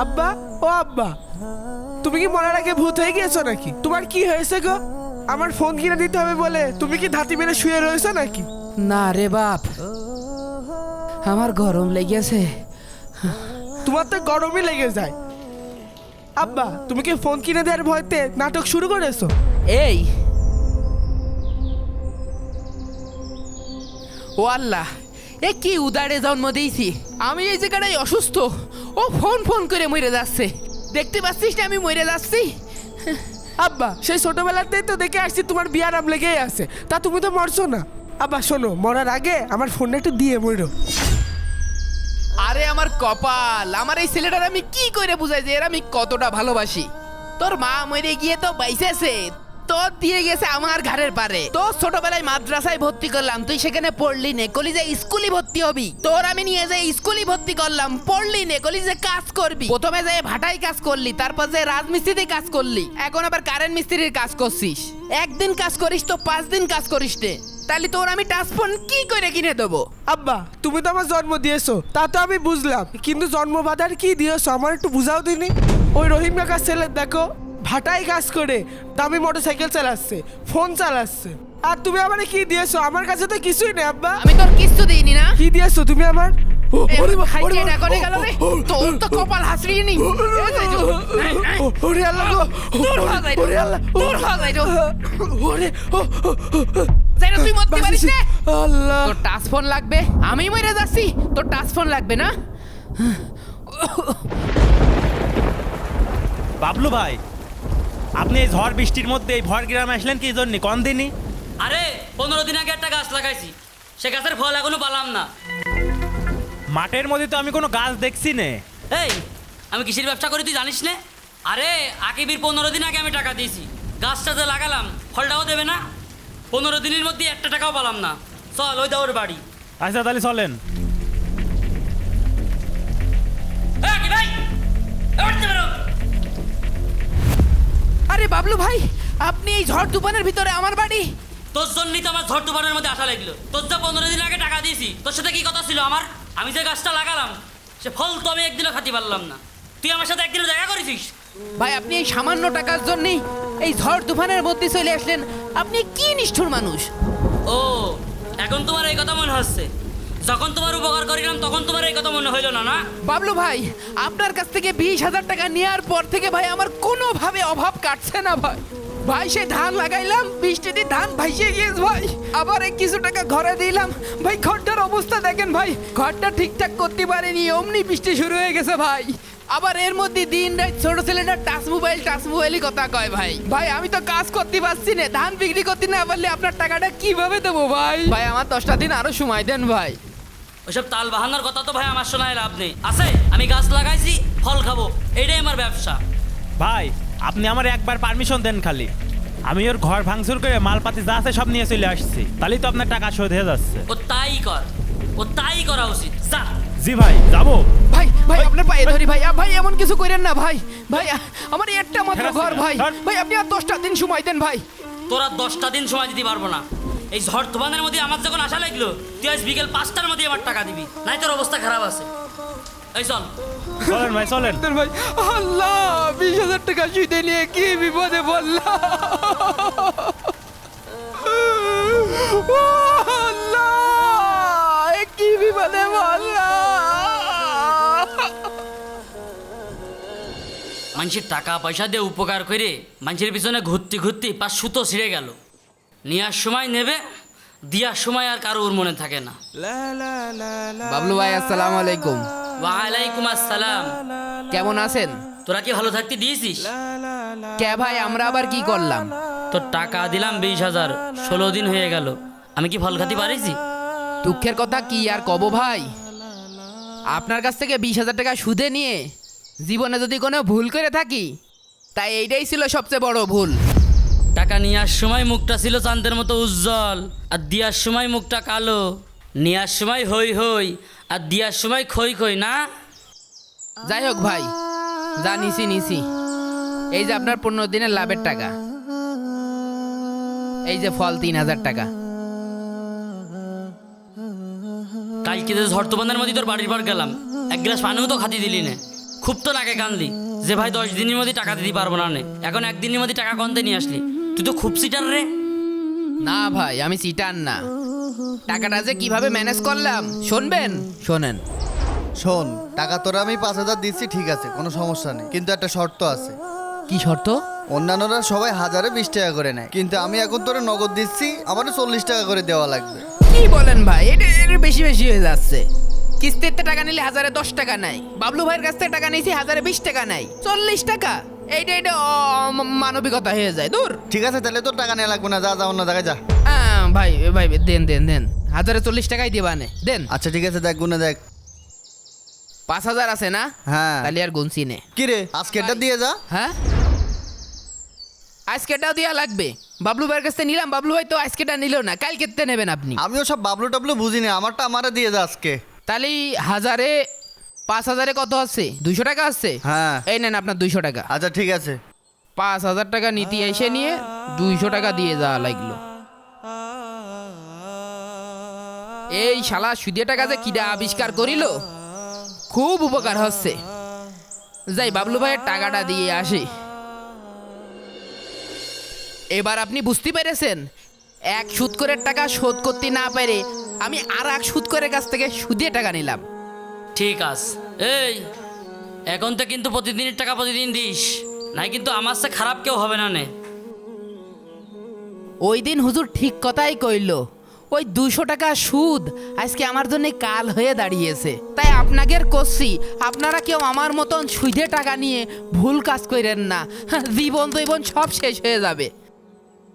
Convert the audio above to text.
আব্বা, ও আব্বা, তুমি কি মরার আগে ভূত হয়ে গিয়েছো নাকি? তোমার কি হয়েছে গো? আমার ফোন কিনে দিতে হবে বলে তুমি কি ধাতি মেরে শুয়ে রয়েছো নাকি? না রে বাপ, আমার গরম লেগেছে। তোমার তো গরমই লেগে যায়। আব্বা, তুমি কি ফোন কিনে দেওয়ার ভয়তে নাটক শুরু করেছো? এই ও আল্লাহ, এ কি উদারে জন্ম দিয়েছি আমি। এই জায়গাটাই অসুস্থ, ও ফোন ফোন করে মরে যাচ্ছে। দেখতে পাচ্ছিস না আমি মরে যাচ্ছি? আব্বা, সেই ছোটবেলাতেই তো দেখে আসছি তোমার বিয়ার আম লেগেই আছে, তা তুমি তো মরছো না। আব্বা শোনো, মরার আগে আমার ফোনটা একটু দিয়ে মরো। আরে আমার কপাল, আমার এই ছেলেটার আমি কি করে বুঝাই যে এর আমি কতটা ভালোবাসি। তোর মা মরে গিয়ে তো বাইসেছে, তোর দিয়ে গেছে আমার ঘরের পারে। তোর ছোটবেলায় মাদ্রাসায় ভর্তি করলাম, তুই সেখানে পড়লি নে, কলি যে স্কুলে ভর্তি হবি। তোর আমি নিয়ে যাই স্কুলে ভর্তি করলাম, পড়লি নে, কলি যে কাজ করবি। প্রথমে যে ভাটাই কাজ করলি, তারপর যে রাজমিস্ত্রিতে কাজ করলি, এখন আবার কারেন্ট মিস্ত্রির কাজ করছিস। একদিন কাজ করিস তো 5 দিন কাজ করিস নে, তাহলে তোর আমি টাচ ফোন কি করে কিনে দেবো? আব্বা, তুমি তো আমার জন্ম দিয়েছো, তা তো আমি বুঝলাম, কিন্তু জন্মবাধার কি দিয়েছো আমার একটু বুঝাও দিনি। ওই রহিম কাকার ছেলে দেখো, ভাটাই কাজ করে দামি মোটরসাইকেল চালাচ্ছে, ফোন চালাচ্ছে, আর তুমি আমার কি দিয়েছো? আমার কাছে তো কিছুই নেই আব্বা। আমি তোর কিচ্ছু দিইনি না। কি দিয়েছো তুমি আমার? ওরে গেল রে, তোর তো কপাল হাসড়িয়ে নি। ওরে আল্লাহ গো, ওরে আল্লাহ, ওরে তুই মরতে পারিস না। আল্লাহ, তোর টাচ ফোন লাগবে, আমি মরে যাচ্ছি, তোর টাচ ফোন লাগবে না। বাবলু ভাই, আপনি এই ঝড় বৃষ্টির মধ্যে এই ভর গ্রামে আসলেন কি জন্য কোন দিনই? আরে 15 দিন আগে একটা গাছ লাগাইছি, সে গাছের ফল এখনো পালাম না। মাঠের মধ্যে তো আমি কোনো গাছ দেখছি না। এই, আমি কিসের ব্যবসা করি তুই জানিস না? আরে আকিবির 15 দিন আগে আমি টাকা দিয়েছি, গাছটা যে লাগালাম ফলটাও দেবে না। 15 দিনের মধ্যে একটা টাকাও পালাম না। চল ওই দাওর বাড়ি। আচ্ছা তাহলে চলেন। কি ভাই, উঠতে পারো। আরে বাবলু ভাই, আপনি এই ঝড় তুফানের ভিতরে আমার বাড়ি? তোর জন্যই তো আমার ঝড় তুফানের মধ্যে আসা লাগলো। তোর যা 15 দিন আগে টাকা দিয়েছি, তোর সাথে কি কথা ছিল আমার? আমি যে গাছটা লাগালাম সে ফল তো আমি একদিনও খাতে পারলাম না। তুই আমার সাথে একদিনও দেখা করেছিস? ভাই, আপনি এই সামান্য টাকার জন্যই এই ঝড় তুফানের মধ্যে চলে আসলেন। আপনি কি নিষ্ঠুর মানুষ। ও, এখন তোমার এই কথা মনে হচ্ছে? যখন তোমার উপকার করিলাম তখন তোমার এই কথা মনে হইল না? না বাবলু ভাই, আপনার কাছ থেকে 20,000 টাকা নেওয়ার পর থেকে ভাই আমার কোনোভাবে অভাব কাটছে না ভাই। ভাই সে ধান লাগাইলাম, বৃষ্টিতে ধান ভাসিয়ে গিয়েছে ভাই। আবার এই কিছু টাকা ঘরে দিলাম ভাই, ঘরটার অবস্থা দেখেন ভাই, ঘরটা ঠিকঠাক করতে পারিনি, অমনি বৃষ্টি শুরু হয়ে গেছে ভাই। আবার এর মধ্যে দিন রাত ছোট ছেলেটা টাচ মোবাইলই কথা কয় ভাই। ভাই আমি তো কাজ করতে পারছি না, ধান বিক্রি করতে না পারলে আপনার টাকাটা কিভাবে দেবো ভাই? ভাই আমার 10টা দিন আরো সময় দেন ভাই। ওইসব তাল বাহানার কথা তো ভাই আমার শোনায় লাভ নেই। আছে, আমি গাছ লাগাইছি, ফল খাবো, এটাই আমার ব্যবসা। ভাই, আপনি আমার একবার পারমিশন দেন খালি, আমি ওর ঘর ভাঙচুর করে মালপাতি যা আছে সব নিয়ে চলে আসছি, তাহলেই তো আপনার টাকা শোধ হয়ে যাচ্ছে। ও তাই করা উচিত। যা। জি ভাই, যাবো। ভাই ভাই আপনার পায়ে ধরি ভাই, ভাই এমন কিছু করেন না ভাই। ভাই আমার একটা মাত্র ঘর ভাই, ভাই আপনি আর 10টা দিন সময় দেন ভাই। তোরা 10টা দিন সময় দিতে পারবো না। এই ঝড় তুফানের মধ্যে আমার যখন আশা লাগলো, তুই আজ বিকেল 5টার মধ্যে আমার টাকা দিবি, নাই তোর অবস্থা খারাপ আছে। এই চল। চলেন ভাই, চলেন। ভাই আল্লাহ, 20,000 টাকা সুদে নিয়ে কি বিপদে বললাম। আল্লাহ, কি বিপদে বললাম। মানুষের টাকা পয়সা দিয়ে উপকার করে মানুষের পিছনে ঘুরতে ঘুরতে পা সুতো ছিঁড়ে গেল। নেওয়ার সময় নেবে, দেওয়ার সময় আর কারোর মনে থাকে না। বাবলু ভাই আসসালামু আলাইকুম। ওয়ালাইকুম আসসালাম। কেমন আছেন? তোরা কি ভালো থাকতে দিয়েছিস? কে ভাই, আমরা আবার কি করলাম? তোর টাকা দিলাম 20,000, 16 দিন হয়ে গেল, আমি কি ফল খাতে পারিছি? দুঃখের কথা কি আর কব ভাই, আপনার কাছ থেকে 20,000 টাকা সুদে নিয়ে জীবনে যদি কোনো ভুল করে থাকি, তাই এইটাই ছিল সবচেয়ে বড় ভুল। টাকা নেওয়ার সময় মুখটা ছিল চাঁদের মতো উজ্জ্বল, আর দেওয়ার সময় মুখটা কালো। নেওয়ার সময় হই হই আর দেওয়ার সময় খই খই, না? যাই হোক ভাই, যা নিছি। এই যে আপনার 15 দিনের লাভের টাকা, এই যে ফল 3,000 টাকা। কালকে যে ঝড় তুফানের মধ্যে তোর বাড়ির পর গেলাম, এক গ্লাস পানিও তো খাতি দিলি না। খুব তো নাকে কানলি যে ভাই 10 দিনের মধ্যে টাকা দিতে পারবো না নে, এখন একদিনের মধ্যে টাকা কমতে নিয়ে আসলি। তুই তো খুব সিটার রে। না ভাই আমি চিটার না, টাকাটা যে কিভাবে ম্যানেজ করলাম শুনবেন? শোনেন। শোন, টাকা তোরা আমি 5,000 দিচ্ছি, ঠিক আছে, কোনো সমস্যা নেই, কিন্তু একটা শর্ত আছে। কি শর্ত? অন্যান্যরা সবাই 1020 টাকা করে নেয়, কিন্তু আমি এখন তোরা নগদ দিচ্ছি, আমারও 40 টাকা করে দেওয়া লাগবে। কি বলেন ভাই, এটা বেশি বেশি হয়ে যাচ্ছে। কিস্তিতে টাকা নিলে 1010 টাকা নাই, বাবলু ভাইয়ের কাছ থেকে টাকা নিয়েছি 1020 টাকা নাই, 40 টাকা। এইটা মানবিকতা হয়ে যায়। দূর। ঠিক আছে, তাহলে তোর টাকা নেওয়া লাগবে না, যা যা অন্য জায়গায় যা। ভাই ভাই দেন দেন দেন, 1040 টাকাই দিবা নে, দেন। আচ্ছা ঠিক আছে, দেখ গুনে দেখ। 5000 আছে না? হ্যাঁ। তাহলে আর গুনছি নে। কি রে, আজকে এটা দিয়ে যা। হ্যাঁ, আজকেটাও দেওয়া লাগবে। বাবলু ভাইয়ের কাছ থেকে নিলাম, বাবলু ভাই তো আজকেটা নিল না, কালকেতে নেবেন আপনি। আমিও সব বাবলু টাবলু বুঝি না, আমারটা আমারে দিয়ে যা আজকে। তাহলে 5000-এ কত আছে? 200 টাকা আছে। হ্যাঁ। এই নেন আপনার 200 টাকা। আচ্ছা ঠিক আছে। 5000 টাকা নীতি এসে নিয়ে 200 টাকা দিয়ে যাওয়া লাগলো। এই শালা সুদে টাকা যে কিডা আবিষ্কার করিল, খুব উপকার হচ্ছে। যাই বাবলু ভাইয়ের টাকাটা দিয়ে আসি। এবার আপনি বুঝতে পেরেছেন, এক সুদ করে টাকা শোধ করতে না পেরে আমি আর এক সুদ করে কাছ থেকে সুদে টাকা নিলাম। ঠিক আছে, এই এখন তো কিন্তু প্রতিদিনের টাকা প্রতিদিন দিস, নাই কিন্তু আমার সে খারাপ কেউ হবে না নে। ওই দিন হুজুর ঠিক কথাই কইল, ওই 200 টাকা সুদ আজকে আমার জন্য কাল হয়ে দাঁড়িয়েছে। তাই আপনাদের করছি, আপনারা কেউ আমার মতন সুদে টাকা নিয়ে ভুল কাজ করেন না, জীবন সব শেষ হয়ে যাবে।